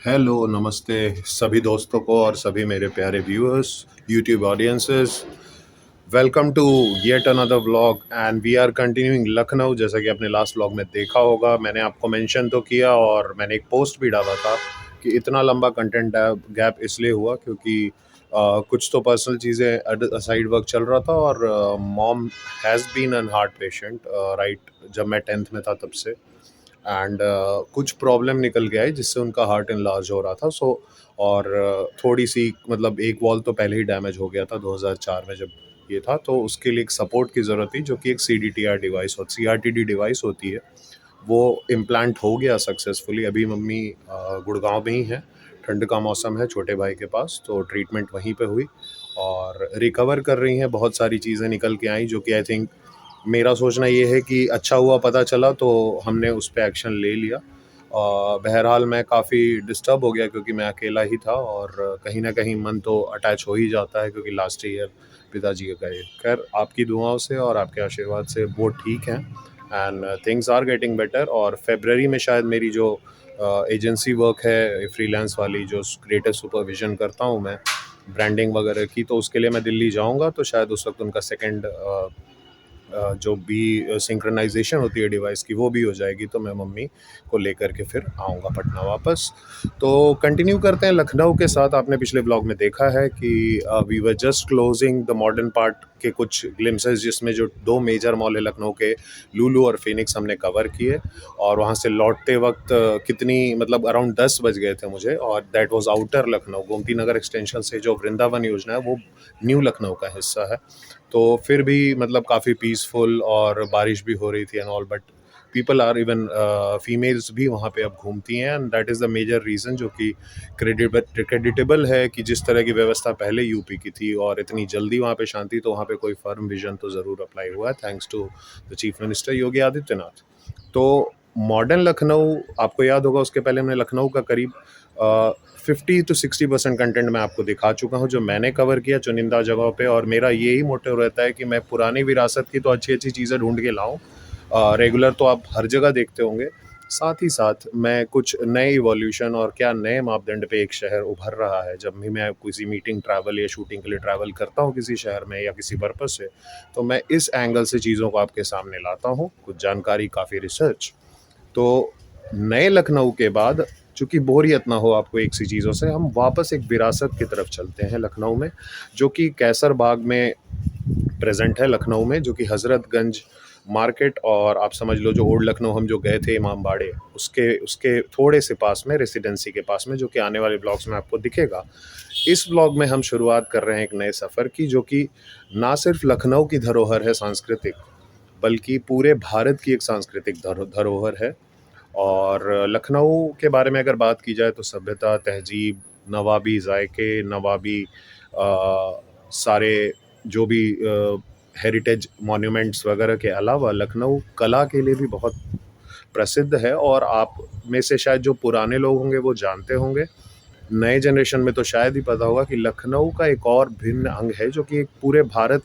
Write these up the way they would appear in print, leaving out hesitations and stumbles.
Hello, नमस्ते सभी दोस्तों को और सभी मेरे प्यारे viewers, YouTube audiences. Welcome to yet another vlog and we are continuing Lucknow. जैसा कि आपने लास्ट व्लॉग में देखा होगा, मैंने आपको मेंशन तो किया और मैंने एक पोस्ट भी डाला था कि इतना लंबा कंटेंट गैप इसलिए हुआ क्योंकि कुछ तो पर्सनल चीज़ें साइड वर्क चल रहा था और mom has been an heart patient right जब मैं 10th में था तब से। एंड कुछ प्रॉब्लम निकल गया है जिससे उनका हार्ट इनलार्ज हो रहा था। और थोड़ी सी मतलब एक वॉल तो पहले ही डैमेज हो गया था 2004 में जब ये था, तो उसके लिए एक सपोर्ट की ज़रूरत थी जो कि एक CDTR डिवाइस और CRTD डिवाइस होती है। वो इम्प्लांट हो गया सक्सेसफुली। अभी मम्मी गुड़गांव में ही है, ठंड का मौसम है, छोटे भाई के पास, तो ट्रीटमेंट वहीं पे हुई और रिकवर कर रही हैं। बहुत सारी चीज़ें निकल के आई जो कि आई थिंक मेरा सोचना ये है कि अच्छा हुआ पता चला तो हमने उस पे एक्शन ले लिया। बहरहाल मैं काफ़ी डिस्टर्ब हो गया क्योंकि मैं अकेला ही था और कहीं न कहीं मन तो अटैच हो ही जाता है क्योंकि लास्ट ईयर पिताजी गए। खैर आपकी दुआओं से और आपके आशीर्वाद से वो ठीक हैं and things are getting better. और फ़रवरी में शायद मेरी जो एजेंसी वर्क है फ्रीलांस वाली, जो क्रिएटिव सुपरविज़न करता हूँ मैं ब्रांडिंग वगैरह की, तो उसके लिए मैं दिल्ली जाऊँगा, तो शायद उस वक़्त उनका सेकंड जो भी सिंक्रोनाइज़ेशन होती है डिवाइस की वो भी हो जाएगी, तो मैं मम्मी को लेकर के फिर आऊँगा पटना वापस। तो कंटिन्यू करते हैं लखनऊ के साथ। आपने पिछले ब्लॉग में देखा है कि we were just closing the modern part के कुछ ग्लिम्सेस, जिसमें जो 2 मेजर मॉल है लखनऊ के, लुलु और फ़ीनिक्स, हमने कवर किए। और वहाँ से लौटते वक़्त कितनी मतलब अराउंड 10 बज गए थे मुझे, और that was outer Lucknow. Gomti Nagar extension से जो वृंदावन योजना है वो न्यू लखनऊ का हिस्सा है। तो फिर भी मतलब काफ़ी पीसफुल और बारिश भी हो रही थी and all, but people are even females भी वहाँ पे अब घूमती हैं and that is the major reason जो कि क्रेडिटेबल है कि जिस तरह की व्यवस्था पहले यूपी की थी और इतनी जल्दी वहाँ पे शांति, तो वहाँ पे कोई फर्म विजन तो ज़रूर अप्लाई हुआ है thanks to the chief minister Yogi Adityanath. तो मॉडर्न लखनऊ आपको याद होगा, उसके पहले हमने लखनऊ का करीब 50 to 60% कंटेंट मैं आपको दिखा चुका हूँ जो मैंने कवर किया चुनिंदा जगहों पे। और मेरा यही मोटिव रहता है कि मैं पुरानी विरासत की तो अच्छी अच्छी चीज़ें ढूंढ के लाऊं। रेगुलर तो आप हर जगह देखते होंगे, साथ ही साथ मैं कुछ नए इवोल्यूशन और क्या नए मापदंड पे एक शहर उभर रहा है। जब भी मैं किसी मीटिंग ट्रैवल या शूटिंग के लिए ट्रैवल करता हूँ किसी शहर में या किसी पर्पज़ से, तो मैं इस एंगल से चीज़ों को आपके सामने लाता हूँ, कुछ जानकारी, काफ़ी रिसर्च। तो नए लखनऊ के बाद, चूँकि बोरियत ना हो आपको एक सी चीज़ों से, हम वापस एक विरासत की तरफ चलते हैं लखनऊ में, जो कि कैसर बाग में प्रेज़ेंट है लखनऊ में, जो कि हज़रतगंज मार्केट और आप समझ लो जो ओल्ड लखनऊ हम जो गए थे इमामबाड़े, उसके उसके थोड़े से पास में, रेसिडेंसी के पास में, जो कि आने वाले ब्लॉग्स में आपको दिखेगा। इस ब्लॉग में हम शुरुआत कर रहे हैं एक नए सफ़र की, जो कि ना सिर्फ लखनऊ की धरोहर है सांस्कृतिक, बल्कि पूरे भारत की एक सांस्कृतिक धरोहर है। और लखनऊ के बारे में अगर बात की जाए तो सभ्यता, तहज़ीब, नवाबी ज़ायके, नवाबी सारे जो भी हेरिटेज मॉन्यूमेंट्स वगैरह के अलावा लखनऊ कला के लिए भी बहुत प्रसिद्ध है। और आप में से शायद जो पुराने लोग होंगे वो जानते होंगे, नए जनरेशन में तो शायद ही पता होगा कि लखनऊ का एक और भिन्न अंग है जो कि एक पूरे भारत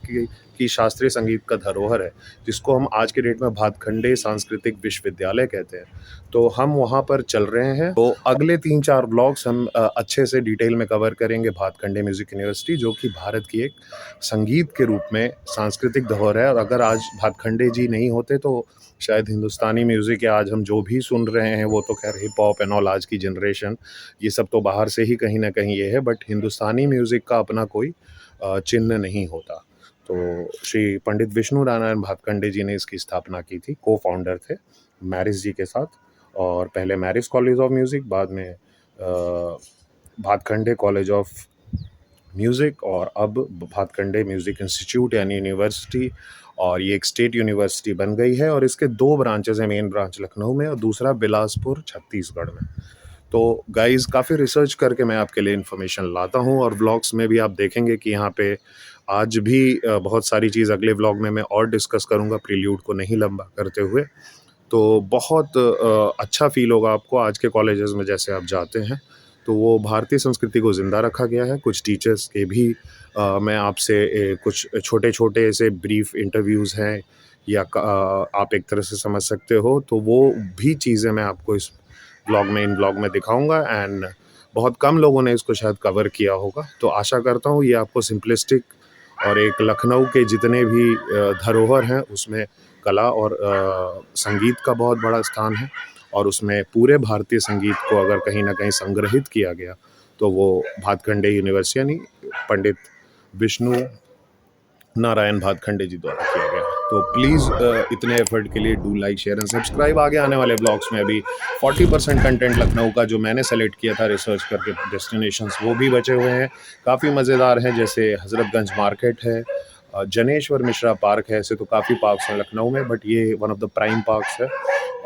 की शास्त्रीय संगीत का धरोहर है, जिसको हम आज के डेट में भातखंडे सांस्कृतिक विश्वविद्यालय कहते हैं। तो हम वहाँ पर चल रहे हैं। तो अगले 3-4 ब्लॉग्स हम अच्छे से डिटेल में कवर करेंगे भातखंडे म्यूज़िक यूनिवर्सिटी, जो कि भारत की एक संगीत के रूप में सांस्कृतिक धरोहर है। और अगर आज भातखंडे जी नहीं होते तो शायद हिंदुस्तानी म्यूज़िक या आज हम जो भी सुन रहे हैं, वो तो खैर हिप हॉप एंड ऑल, आज की जनरेशन, ये सब तो बाहर से ही कहीं न कहीं ये है, बट हिंदुस्तानी म्यूज़िक का अपना कोई चिन्ह नहीं होता। तो श्री पंडित विष्णु नारायण भातखंडे जी ने इसकी स्थापना की थी, को-फाउंडर थे मैरिज जी के साथ। और पहले मैरिज कॉलेज ऑफ म्यूज़िक, बाद में भातखंडे कॉलेज ऑफ म्यूज़िक, और अब भातखंडे म्यूज़िक इंस्टीट्यूट यानी यूनिवर्सिटी। और ये एक स्टेट यूनिवर्सिटी बन गई है और इसके 2 ब्रांचेस हैं, मेन ब्रांच लखनऊ में और दूसरा बिलासपुर छत्तीसगढ़ में। तो गाइज़ काफ़ी रिसर्च करके मैं आपके लिए इन्फॉर्मेशन लाता हूँ और व्लॉग्स में भी आप देखेंगे कि यहाँ पे आज भी बहुत सारी चीज़ अगले व्लॉग में मैं और डिस्कस करूँगा, प्रील्यूड को नहीं लंबा करते हुए। तो बहुत अच्छा फ़ील होगा आपको आज के कॉलेजेस में जैसे आप जाते हैं, तो वो भारतीय संस्कृति को ज़िंदा रखा गया है। कुछ टीचर्स के भी मैं आपसे कुछ छोटे-छोटे ऐसे ब्रीफ इंटरव्यूज़ हैं, या आप एक तरह से समझ सकते हो, तो वो भी चीज़ें मैं आपको इस इन ब्लॉग में दिखाऊँगा। एंड बहुत कम लोगों ने इसको शायद कवर किया होगा। तो आशा करता हूँ ये आपको सिंपलिस्टिक और एक लखनऊ के जितने भी धरोहर हैं उसमें कला और संगीत का बहुत बड़ा स्थान है, और उसमें पूरे भारतीय संगीत को अगर कहीं ना कहीं संग्रहित किया गया तो वो भातखंडे यूनिवर्सिटी यानी पंडित विष्णु नारायण भातखंडे जी द्वारा किया गया। तो प्लीज़ इतने एफर्ट के लिए do like share and subscribe. आगे आने वाले ब्लॉग्स में अभी 40% कंटेंट लखनऊ का जो मैंने सेलेक्ट किया था रिसर्च करके डेस्टिनेशंस वो भी बचे हुए हैं, काफ़ी मज़ेदार हैं, जैसे हज़रतगंज मार्केट है, जनेश्वर मिश्रा पार्क है। ऐसे तो काफ़ी पार्क्स हैं लखनऊ में, बट ये one of the prime parks है।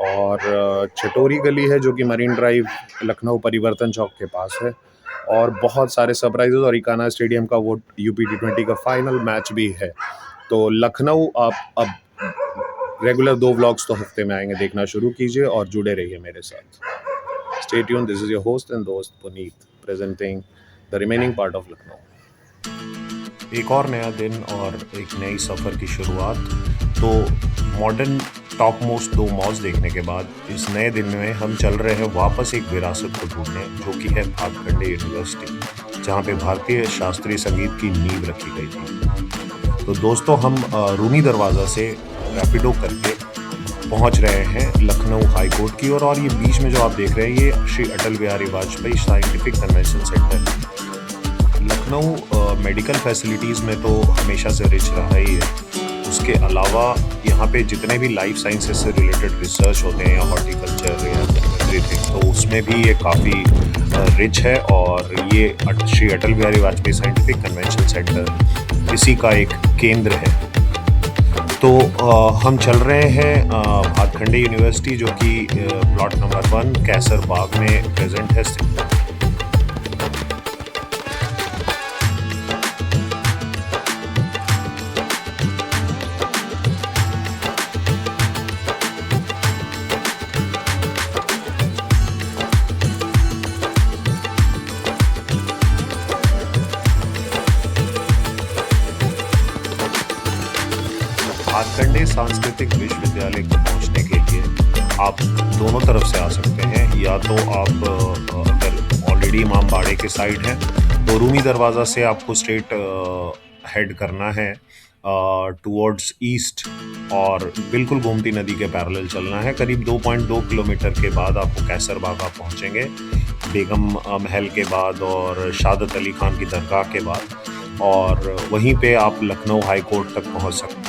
और चटोरी गली है जो कि मरीन ड्राइव लखनऊ परिवर्तन चौक के पास है, और बहुत सारे सरप्राइजेस, और इकाना स्टेडियम का वो यूपी T20 का फाइनल मैच भी है। तो लखनऊ आप अब रेगुलर 2 व्लॉग्स तो हफ्ते में आएंगे, देखना शुरू कीजिए और जुड़े रहिए मेरे साथ। Stay tuned, this is your host and दोस्त Puneet presenting the remaining part of Lucknow. एक और नया दिन और एक नई सफ़र की शुरुआत। तो मॉडर्न टॉप मोस्ट 2 मॉल्स देखने के बाद इस नए दिन में हम चल रहे हैं वापस एक विरासत को ढूंढने, जो कि है भातखंडे यूनिवर्सिटी, जहाँ पे भारतीय शास्त्रीय संगीत की नींव रखी गई थी। तो दोस्तों हम रूनी दरवाज़ा से रैपिडो करके पहुँच रहे हैं लखनऊ हाई कोर्ट की ओर, और ये बीच में जो आप देख रहे हैं ये Shri Atal Bihari Vajpayee scientific convention centre है। लखनऊ मेडिकल फैसिलिटीज़ में तो हमेशा से रिच रहा ही है। उसके अलावा यहाँ पे जितने भी लाइफ साइंसेस से रिलेटेड रिसर्च होते हैं या हॉर्टिकल्चर या एवरीथिंग, तो उसमें भी ये काफ़ी रिच है। और ये Shri Atal Bihari Vajpayee scientific convention centre इसी का एक केंद्र है। तो हम चल रहे हैं भातखंडे यूनिवर्सिटी, जो कि प्लॉट नंबर 1 कैसर बाग में प्रेजेंट है। भातखंडे सांस्कृतिक विश्वविद्यालय को पहुंचने के लिए आप दोनों तरफ से आ सकते हैं। या तो आप अगर ऑलरेडी इमामबाड़े के साइड हैं तो रूमी दरवाज़ा से आपको स्ट्रेट हेड करना है टुवर्ड्स ईस्ट, और बिल्कुल गोमती नदी के पैरेलल चलना है। करीब 2.2 किलोमीटर के बाद आपको कैसर बाग आप पहुँचेंगे, बेगम महल के बाद और शादत अली खान की दरगाह के बाद, और वहीं पे आप लखनऊ हाई कोर्ट तक पहुँच सकते हैं।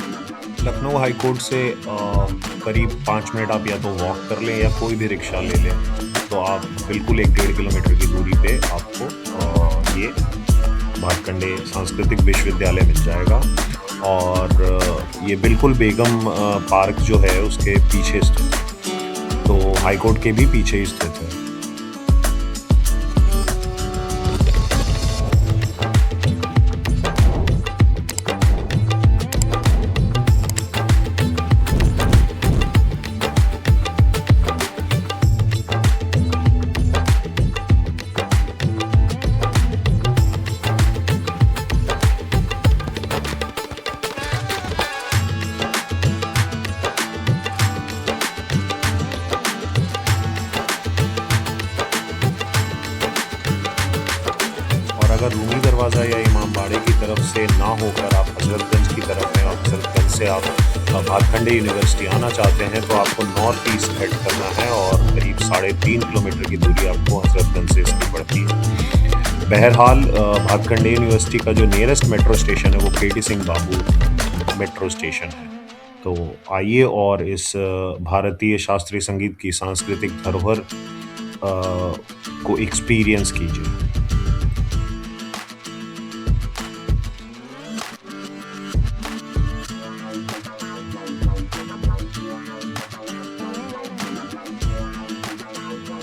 लखनऊ हाई कोर्ट से करीब 5 मिनट आप या तो वॉक कर लें या कोई भी रिक्शा ले लें, तो आप बिल्कुल 1-1.5 किलोमीटर की दूरी पे आपको ये भातखंडे सांस्कृतिक विश्वविद्यालय मिल जाएगा। और ये बिल्कुल बेगम पार्क जो है उसके पीछे स्थित है, तो हाई कोर्ट के भी पीछे ही स्थित है। अगर रूमी दरवाज़ा या इमामबाड़े की तरफ से ना होकर आप हज़रतगंज की तरफ हैं और हज़रतगंज से आप भातखंडे यूनिवर्सिटी आना चाहते हैं तो आपको नॉर्थ ईस्ट हेड करना है, और करीब 3.5 किलोमीटर की दूरी आपको हज़रतगंज से इसकी पड़ती है। बहरहाल भातखंडे यूनिवर्सिटी का जो नियरेस्ट मेट्रो स्टेशन है वो केडी सिंह बाबू मेट्रो स्टेशन है। तो आइए और इस भारतीय शास्त्रीय संगीत की सांस्कृतिक धरोहर को एक्सपीरियंस कीजिए।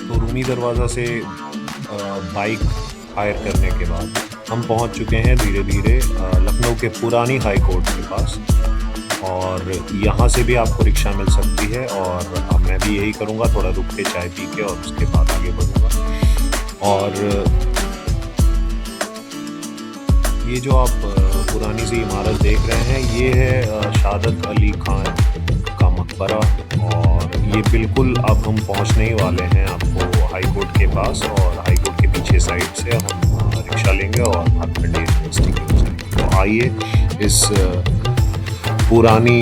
तो रूमी दरवाज़ा से बाइक हायर करने के बाद हम पहुंच चुके हैं धीरे धीरे लखनऊ के पुरानी हाई कोर्ट के पास, और यहाँ से भी आपको रिक्शा मिल सकती है। और अब मैं भी यही करूँगा, थोड़ा रुक के चाय पी के और उसके बाद आगे बढ़ूँगा। और ये जो आप पुरानी सी इमारत देख रहे हैं ये है शादत अली खान का मकबरा, और ये बिल्कुल अब हम पहुंचने ही वाले हैं आपको हाई कोर्ट के पास, और हाई कोर्ट के पीछे के साइड से हम रिक्शा लेंगे और भातखंडे यूनिवर्सिटी की ओर जाएंगे। तो आइए इस पुरानी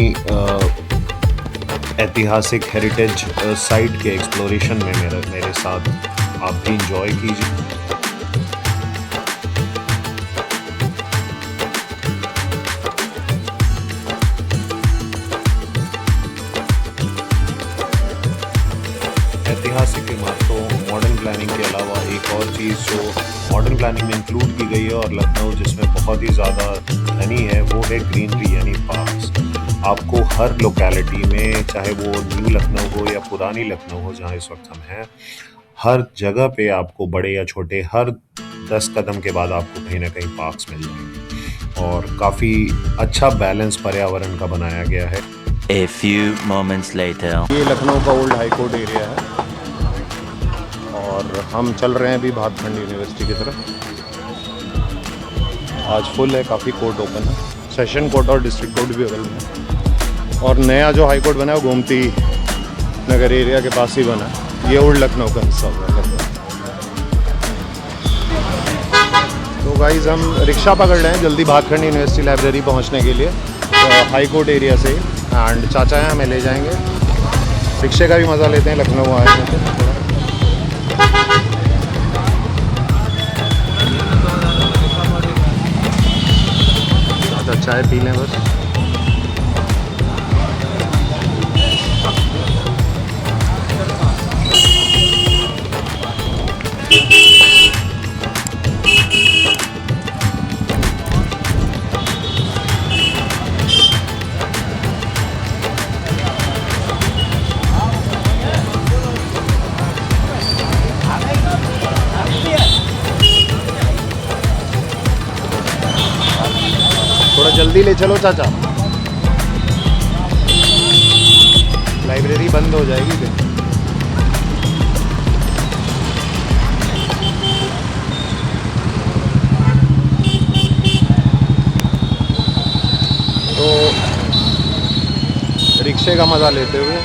ऐतिहासिक हेरिटेज साइट के एक्सप्लोरेशन में मेरे साथ आप भी इंजॉय कीजिए। ऐतिहासिक इमारतों, मॉडर्न प्लानिंग के अलावा एक और चीज़ जो मॉडर्न प्लानिंग में इंक्लूड की गई है और लखनऊ जिसमें बहुत ही ज़्यादा धनी है वो है ग्रीनरी यानी पार्क्स। आपको हर लोकेलिटी में, चाहे वो न्यू लखनऊ हो या पुरानी लखनऊ हो जहाँ इस वक्त हम हैं, हर जगह पे आपको बड़े या छोटे हर 10 कदम के बाद आपको कहीं ना कहीं पार्क्स मिल जाएंगे और काफ़ी अच्छा बैलेंस पर्यावरण का बनाया गया है। A few moments later. ये लखनऊ का ओल्ड हाई कोर्ट एरिया है और हम चल रहे हैं अभी भातखंड यूनिवर्सिटी की तरफ। आज फुल है, काफ़ी कोर्ट ओपन है, सेशन कोर्ट और डिस्ट्रिक्ट कोर्ट भी अवेलेबल है। और नया जो हाई कोर्ट बना है वो गोमती नगर एरिया के पास ही बना है। ये ओल्ड लखनऊ का हिस्सा हुआ है। तो गाइस हम रिक्शा पकड़ रहे हैं जल्दी भातखंड यूनिवर्सिटी लाइब्रेरी पहुंचने के लिए, तो हाई कोर्ट एरिया से। एंड चाचा हैं, हमें ले जाएंगे। रिक्शे का भी मज़ा लेते हैं, लखनऊ आए हैं तो चाय पी लें बस। थोड़ा जल्दी ले चलो चाचा, लाइब्रेरी बंद हो जाएगी फिर। तो रिक्शे का मज़ा लेते हुए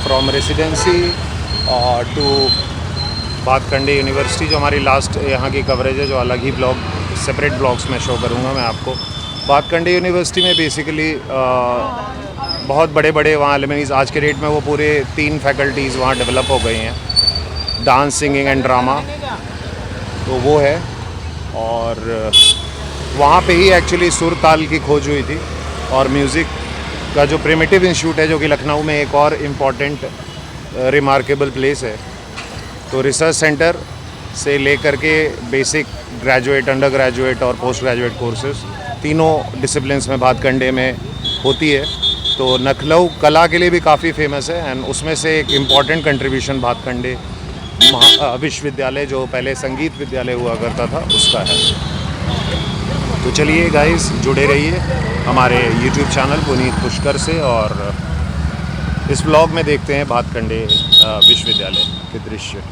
from residency to Bhatkhande university, जो हमारी लास्ट यहाँ की कवरेज है, जो अलग ही ब्लॉग सेपरेट ब्लॉग्स में शो करूँगा मैं आपको। भातखंडे यूनिवर्सिटी में बेसिकली बहुत बड़े बड़े वहाँ एलिमेंट्स, आज के डेट में वो पूरे 3 फैकल्टीज़ वहाँ डेवलप हो गई हैं, डांस, सिंगिंग एंड ड्रामा, तो वो है। और वहाँ पे ही एक्चुअली सुर ताल की खोज हुई थी और म्यूज़िक का जो प्रिमिटिव इंस्टीट्यूट है, जो कि लखनऊ में एक और इम्पॉर्टेंट रिमार्केबल प्लेस है। तो रिसर्च सेंटर से लेकर के बेसिक, ग्रेजुएट, अंडर ग्रेजुएट और पोस्ट ग्रेजुएट कोर्सेज तीनों डिसिप्लिन्स में भातखंडे में होती है। तो लखनऊ कला के लिए भी काफ़ी फेमस है एंड उसमें से एक इम्पॉर्टेंट कंट्रीब्यूशन भातखंडे विश्वविद्यालय, जो पहले संगीत विद्यालय हुआ करता था, उसका है। तो चलिए गाइस, जुड़े रहिए हमारे YouTube चैनल पुनीत पुष्कर से और इस ब्लॉग में देखते हैं भातखंडे विश्वविद्यालय के दृश्य।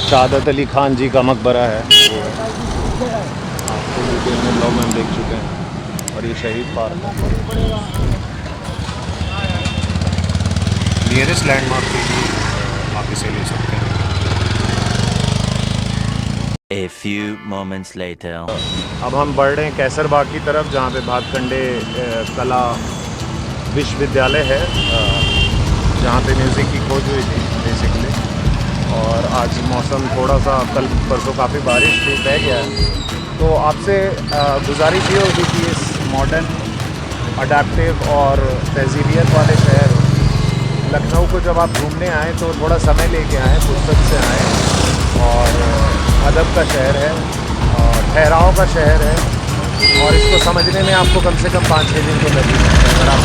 सादत अली खान जी का मकबरा है, वो आपको डिटेल में ब्लॉग में हम देख चुके हैं। और ये शहीद पार्क है। नियरेस्ट लैंडमार्क पे भी आप इसे ले सकते हैं। A few moments later. अब हम बढ़ रहे हैं कैसरबाग की तरफ, जहाँ पे भातखंडे कला विश्वविद्यालय है, जहाँ पे म्यूज़िक की खोज हुई थी बेसिकली। और आज मौसम थोड़ा सा, कल परसों काफ़ी बारिश थी, बह गया है। तो आपसे गुजारिश ये होगी कि इस मॉडर्न, अडेप्टिव और तहजीबियत वाले शहर लखनऊ को जब आप घूमने आएँ तो थोड़ा समय लेके आएँ, फुर्सत से आएँ। और अदब का शहर है और ठहराव का शहर है और इसको समझने में आपको कम से कम 5-6 दिन तो लगेगा। अगर आप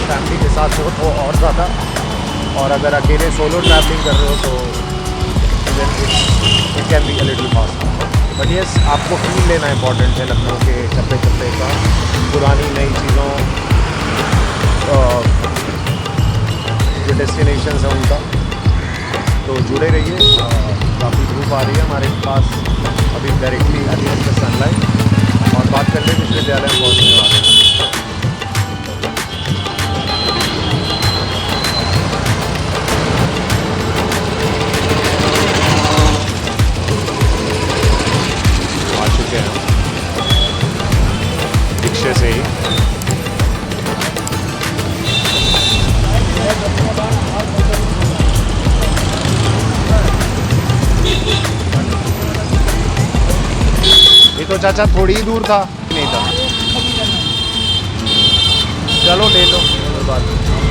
फैमिली के साथ हो तो और ज़्यादा, और अगर अकेले सोलो ट्रैवलिंग कर रहे हो तो it can be a little fast. But yes, आपको फील लेना इंपॉर्टेंट है लखनऊ के चप्पे चप्पे का, पुरानी नई चीज़ों, जो डेस्टिनेशन है उनका। तो जुड़े रहिए। काफ़ी धूप आ रही है हमारे पास अभी, डायरेक्टली अगेंस्ट द सनलाइट, और बात कर ले विश्वविद्यालय में पहुँचने वाले हैं। तो चाचा थोड़ी ही दूर था, नहीं था। चलो ले लो, कोई बात नहीं।